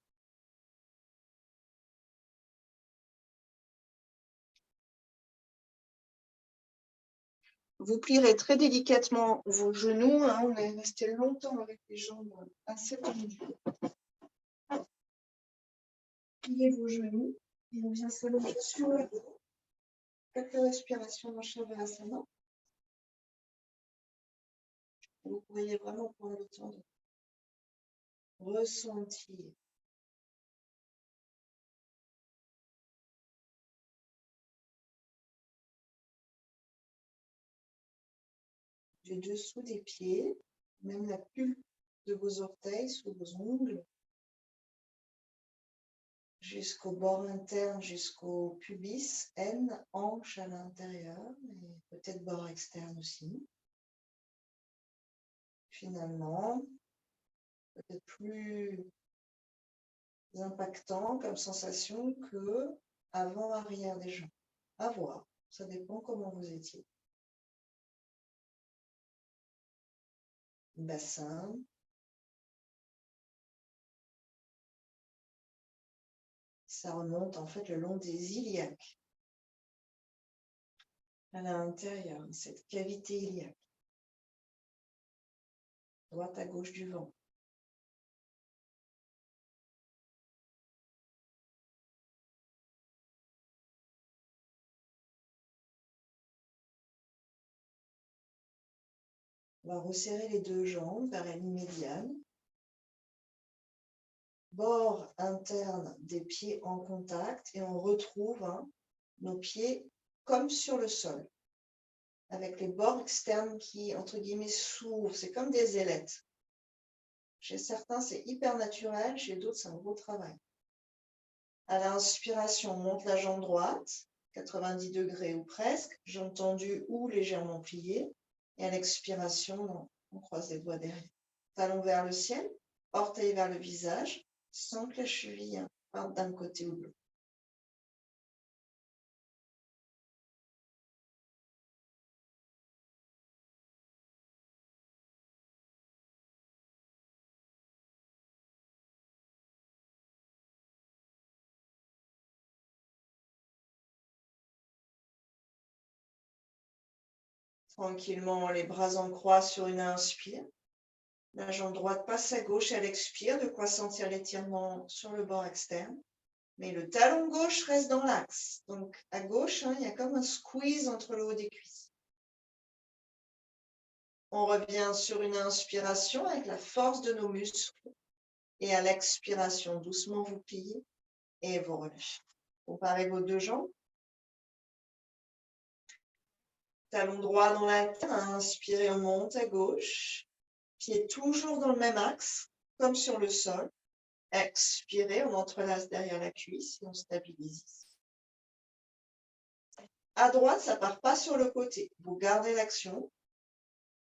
Vous plierez très délicatement vos genoux. On est resté longtemps avec les jambes assez tendues. Pliez vos genoux et on vient s'allonger sur le dos. Quelques respirations dans Shavasana. Vous pourriez vraiment prendre le temps ressentir du dessous des pieds, même la pulpe de vos orteils sous vos ongles, jusqu'au bord interne, jusqu'au pubis, N, hanche à l'intérieur, et peut-être bord externe aussi. Finalement, peut-être plus impactant comme sensation que avant-arrière des jambes. À voir, ça dépend comment vous étiez. Bassin. Ça remonte en fait le long des iliaques. À l'intérieur, cette cavité iliaque. Droite à gauche du ventre. On va resserrer les deux jambes vers la ligne médiane. Bord interne des pieds en contact et on retrouve nos pieds comme sur le sol, avec les bords externes qui, entre guillemets, s'ouvrent. C'est comme des ailettes. Chez certains, c'est hyper naturel, chez d'autres, c'est un gros travail. À l'inspiration, on monte la jambe droite, 90 degrés ou presque, jambe tendue ou légèrement pliée. Et à l'expiration, on croise les doigts derrière. Talon vers le ciel, orteil vers le visage, sans que la cheville parte d'un côté ou de l'autre. Tranquillement, les bras en croix sur une inspire. La jambe droite passe à gauche, elle expire, de quoi sentir l'étirement sur le bord externe. Mais le talon gauche reste dans l'axe. Donc à gauche, il y a comme un squeeze entre le haut des cuisses. On revient sur une inspiration avec la force de nos muscles. Et à l'expiration, doucement vous pliez et vous relâchez. Comparez vos deux jambes. Talon droit dans la terre, inspirez, on monte à gauche. Pied toujours dans le même axe, comme sur le sol. Expirez, on entrelace derrière la cuisse et on stabilise. À droite, ça ne part pas sur le côté. Vous gardez l'action.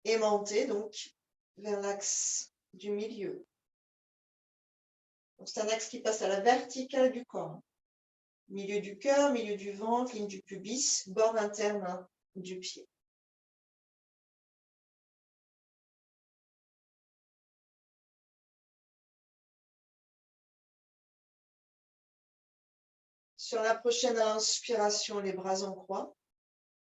Aimantez donc vers l'axe du milieu. C'est un axe qui passe à la verticale du corps. Milieu du cœur, milieu du ventre, ligne du pubis, bord interne du pied. Sur la prochaine inspiration, les bras en croix.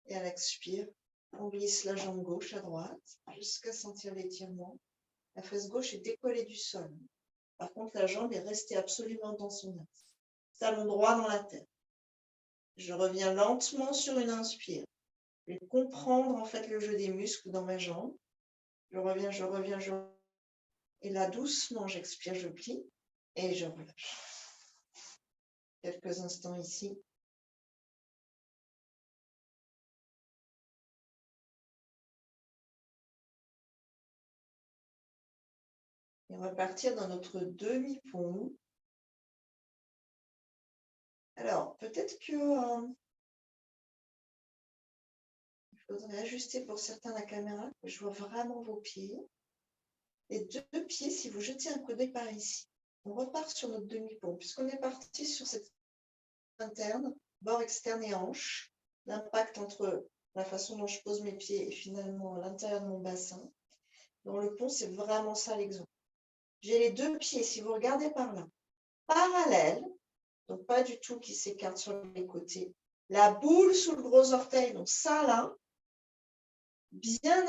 Et à l'expire, on glisse la jambe gauche à droite jusqu'à sentir l'étirement. La fesse gauche est décollée du sol. Par contre, la jambe est restée absolument dans son axe. Talon droit dans la terre. Je reviens lentement sur une inspire. Je vais comprendre en fait le jeu des muscles dans mes jambes. Je reviens. Et là, doucement, j'expire, je plie et je relâche. Quelques instants ici. Et on va partir dans notre demi-pont. Alors, peut-être que il faudrait ajuster pour certains la caméra. Je vois vraiment vos pieds. Les deux pieds, si vous jetez un coup d'œil par ici, on repart sur notre demi-pont, puisqu'on est parti sur cette interne, bord externe et hanche. L'impact entre la façon dont je pose mes pieds et finalement l'intérieur de mon bassin. Dans le pont, c'est vraiment ça l'exemple. J'ai les deux pieds, si vous regardez par là, parallèles, donc pas du tout qui s'écartent sur les côtés. La boule sous le gros orteil, donc ça là, bien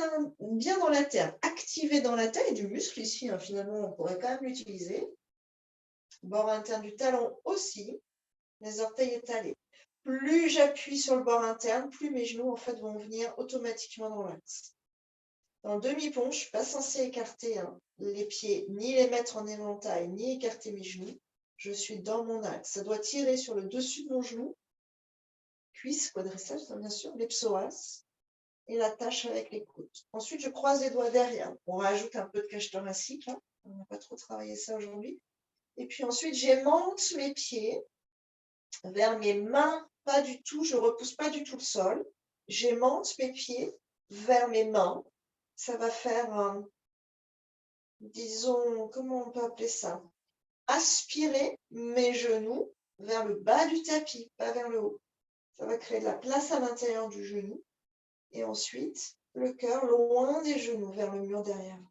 dans la terre, activé dans la terre et du muscle ici, finalement, on pourrait quand même l'utiliser. Bord interne du talon aussi, les orteils étalés. Plus j'appuie sur le bord interne, plus mes genoux en fait vont venir automatiquement dans l'axe. Dans le demi-pont, je ne suis pas censée écarter les pieds, ni les mettre en éventail, ni écarter mes genoux. Je suis dans mon axe. Ça doit tirer sur le dessus de mon genou, cuisse, quadriceps, bien sûr, les psoas, et l'attache avec les coudes. Ensuite, je croise les doigts derrière. On rajoute un peu de cage thoracique. Hein. On n'a pas trop travaillé ça aujourd'hui. Et puis ensuite, j'aimante mes pieds vers mes mains. Pas du tout, je ne repousse pas du tout le sol. J'aimante mes pieds vers mes mains. Ça va faire, disons, comment on peut appeler ça? Aspirer mes genoux vers le bas du tapis, pas vers le haut. Ça va créer de la place à l'intérieur du genou. Et ensuite, le cœur loin des genoux, vers le mur derrière.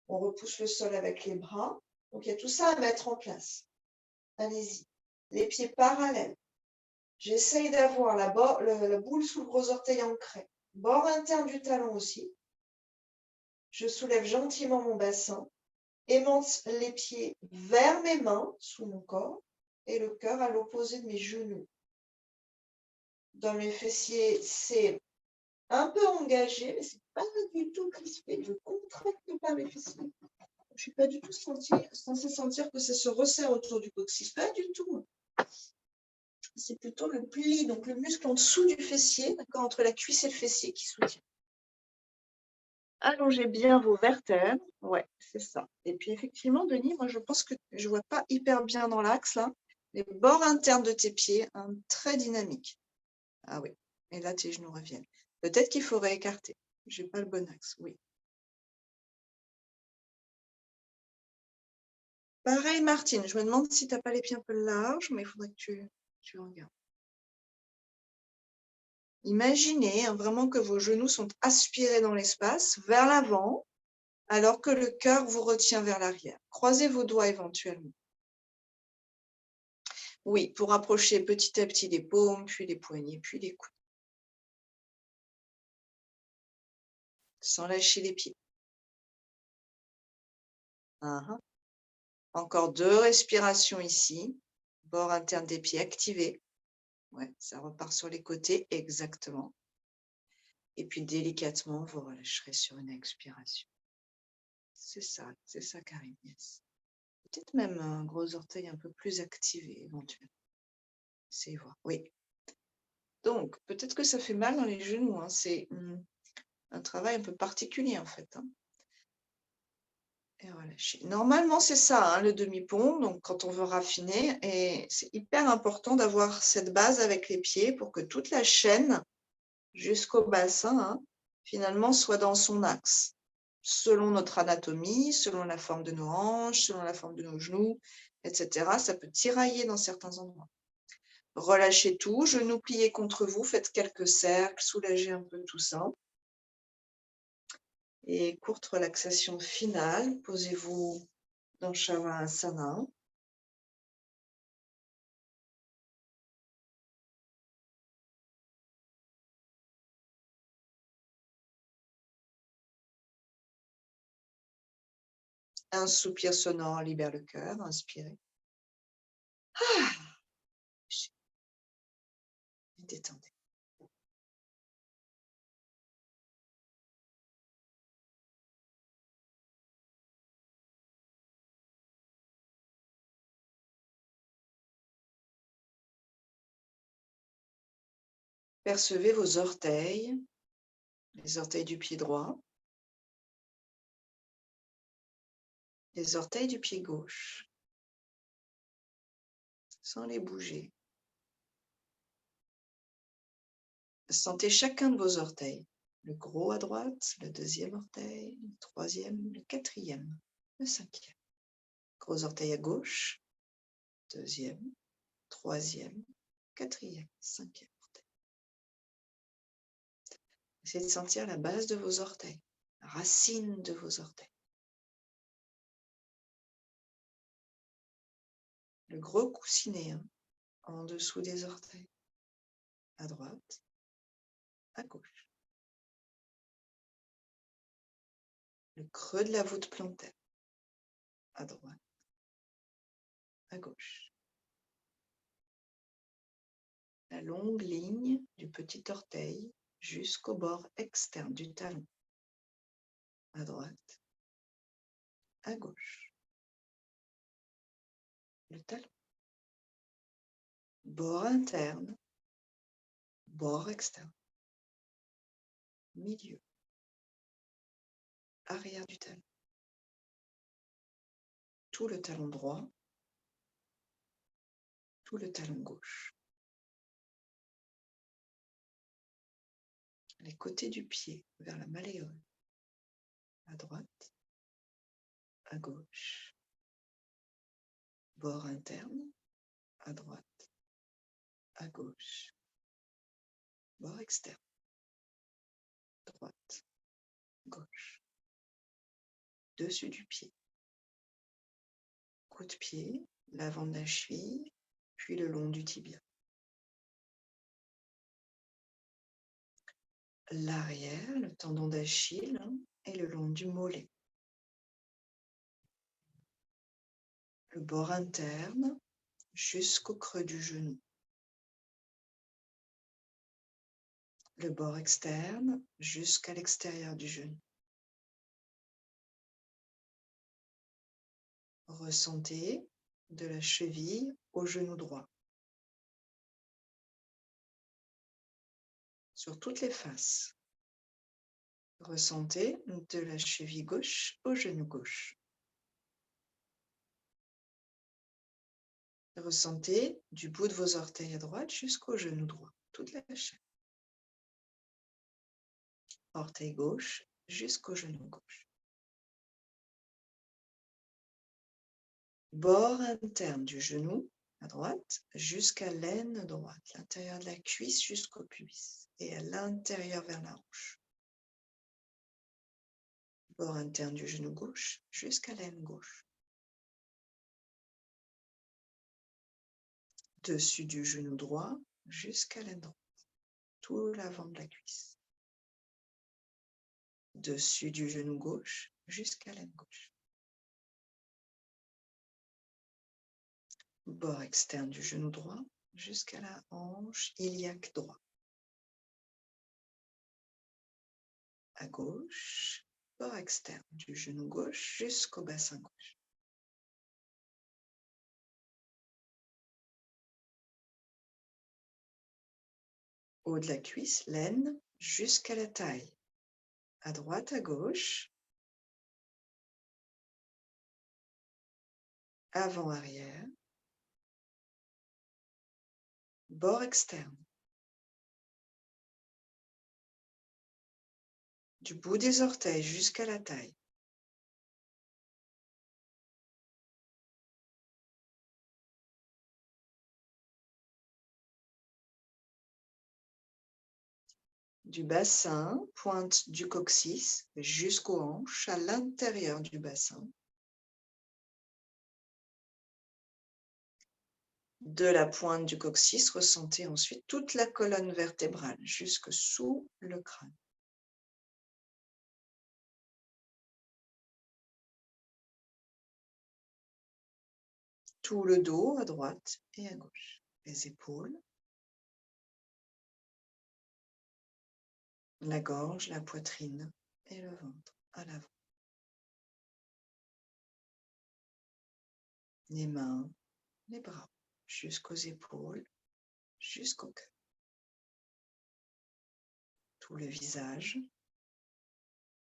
On repousse le sol avec les bras. Donc, il y a tout ça à mettre en place. Allez-y. Les pieds parallèles. J'essaye d'avoir la boule sous le gros orteil ancré. Bord interne du talon aussi. Je soulève gentiment mon bassin. Aimante les pieds vers mes mains, sous mon corps, et le cœur à l'opposé de mes genoux. Dans mes fessiers, c'est un peu engagé, mais c'est pas du tout crispé. Je ne contracte pas mes fessiers. Je ne suis pas du tout censée sentir que ça se resserre autour du coccyx. Pas du tout. C'est plutôt le pli, donc le muscle en dessous du fessier, d'accord, entre la cuisse et le fessier qui soutient. Allongez bien vos vertèbres. Ouais, c'est ça. Et puis effectivement, Denis, moi je pense que je ne vois pas hyper bien dans l'axe là. Les bords internes de tes pieds, très dynamiques. Ah oui. Et là, tes genoux reviennent. Peut-être qu'il faudrait écarter. Je n'ai pas le bon axe, oui. Pareil, Martine, je me demande si tu n'as pas les pieds un peu larges, mais il faudrait que tu regardes. Imaginez vraiment que vos genoux sont aspirés dans l'espace, vers l'avant, alors que le cœur vous retient vers l'arrière. Croisez vos doigts éventuellement. Oui, pour approcher petit à petit les paumes, puis les poignets, puis les coudes. Sans lâcher les pieds. Encore 2 respirations ici. Bord interne des pieds activé. Ouais, ça repart sur les côtés, exactement. Et puis délicatement, vous relâcherez sur une expiration. C'est ça, Karine. Yes. Peut-être même un gros orteil un peu plus activé éventuellement. Essayez voir. Oui. Donc, peut-être que ça fait mal dans les genoux. Hein. C'est un travail un peu particulier en fait. Hein. Et relâcher. Normalement, c'est ça, hein, le demi-pont. Donc, quand on veut raffiner, et c'est hyper important d'avoir cette base avec les pieds pour que toute la chaîne jusqu'au bassin, hein, finalement, soit dans son axe. Selon notre anatomie, selon la forme de nos hanches, selon la forme de nos genoux, etc. Ça peut tirailler dans certains endroits. Relâchez tout, genoux pliés contre vous, faites quelques cercles, soulagez un peu tout ça. Et courte relaxation finale, posez-vous dans Shavasana. Un soupir sonore libère le cœur, inspirez. Détendez. Percevez vos orteils, les orteils du pied droit, les orteils du pied gauche, sans les bouger. Sentez chacun de vos orteils, le gros à droite, le deuxième orteil, le troisième, le quatrième, le cinquième. Gros orteil à gauche, deuxième, troisième, quatrième, cinquième orteil. Essayez de sentir la base de vos orteils, la racine de vos orteils. Le gros coussinet en dessous des orteils, à droite, à gauche. Le creux de la voûte plantaire, à droite, à gauche. La longue ligne du petit orteil jusqu'au bord externe du talon, à droite, à gauche. Le talon. Bord interne, bord externe. Milieu. Arrière du talon. Tout le talon droit, tout le talon gauche. Les côtés du pied vers la malléole. À droite, à gauche. Bord interne, à droite, à gauche. Bord externe, droite, gauche. Dessus du pied. Coup-de-pied, l'avant de la cheville, puis le long du tibia. L'arrière, le tendon d'Achille et le long du mollet. Le bord interne jusqu'au creux du genou. Le bord externe jusqu'à l'extérieur du genou. Ressentez de la cheville au genou droit. Sur toutes les faces. Ressentez de la cheville gauche au genou gauche. Ressentez du bout de vos orteils à droite jusqu'au genou droit, toute la chaîne. Orteil gauche jusqu'au genou gauche. Bord interne du genou à droite jusqu'à l'aine droite, l'intérieur de la cuisse jusqu'au pubis et à l'intérieur vers la hanche. Bord interne du genou gauche jusqu'à l'aine gauche. Dessus du genou droit jusqu'à l'aine droite, tout l'avant de la cuisse. Dessus du genou gauche jusqu'à l'aine gauche. Bord externe du genou droit jusqu'à la hanche iliaque droit. À gauche, bord externe du genou gauche jusqu'au bassin gauche. Haut de la cuisse, l'aine jusqu'à la taille. À droite, à gauche. Avant, arrière. Bord externe. Du bout des orteils jusqu'à la taille. Du bassin, pointe du coccyx jusqu'aux hanches, à l'intérieur du bassin. De la pointe du coccyx, ressentez ensuite toute la colonne vertébrale jusque sous le crâne. Tout le dos à droite et à gauche. Les épaules, la gorge, la poitrine et le ventre à l'avant. Les mains, les bras, jusqu'aux épaules, jusqu'au cœur. Tout le visage,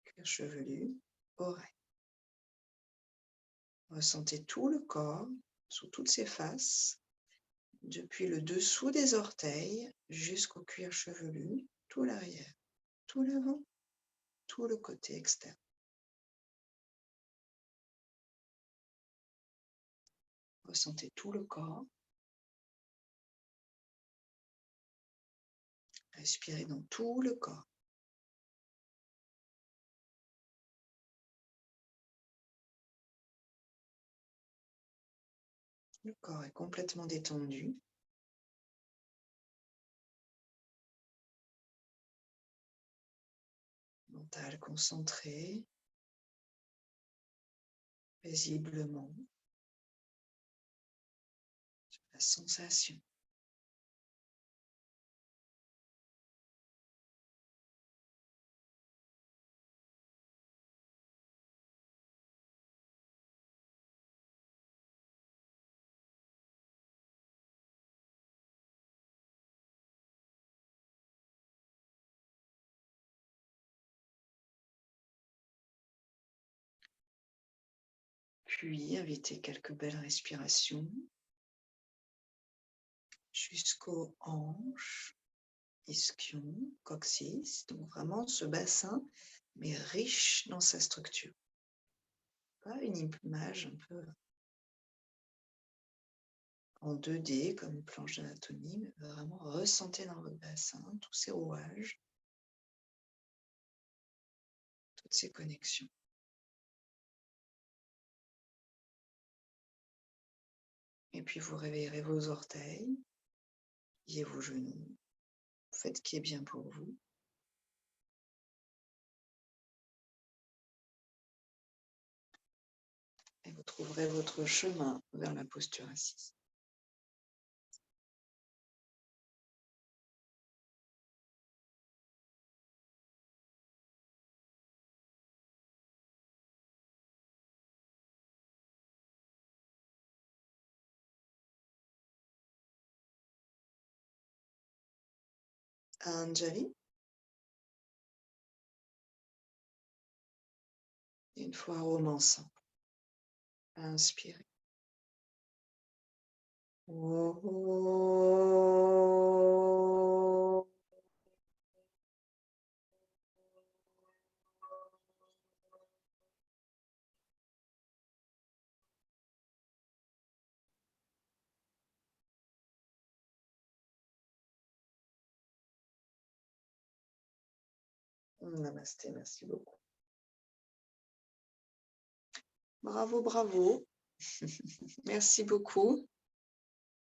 cuir chevelu, oreilles. Ressentez tout le corps, sous toutes ses faces, depuis le dessous des orteils jusqu'au cuir chevelu, tout l'arrière, tout l'avant, tout le côté externe. Ressentez tout le corps. Respirez dans tout le corps. Le corps est complètement détendu. Mental concentré, paisiblement, sur la sensation. Puis, invitez quelques belles respirations jusqu'aux hanches, ischion, coccyx. Donc, vraiment ce bassin, mais riche dans sa structure. Pas une image un peu en 2D comme une planche d'anatomie, mais vraiment ressentez dans votre bassin tous ces rouages, toutes ces connexions. Et puis vous réveillerez vos orteils, pliez vos genoux, faites ce qui est bien pour vous. Et vous trouverez votre chemin vers la posture assise. Anjali. Une fois romançant. Inspirez. Namasté, merci beaucoup. Bravo, bravo. Merci beaucoup.